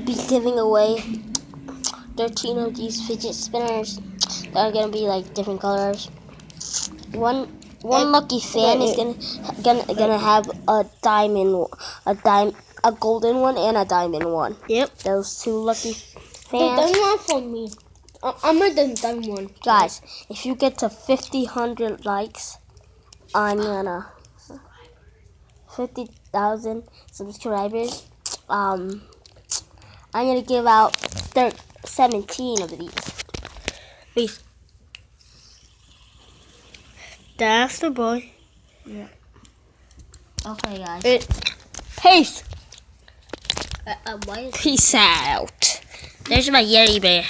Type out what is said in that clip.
be giving away 13 of these fidget spinners that are gonna be like different colors. One lucky fan is gonna have a golden one and a diamond one. Yep. Those 2 lucky The fans. diamond one for me. I'm a diamond one. Guys, if you get to 100 likes, I'm gonna 50,000 subscribers. I'm gonna give out 17 of these. Peace. That's the boy. Yeah. Okay, guys. Peace. Why is Peace out. There's my Yeti bear.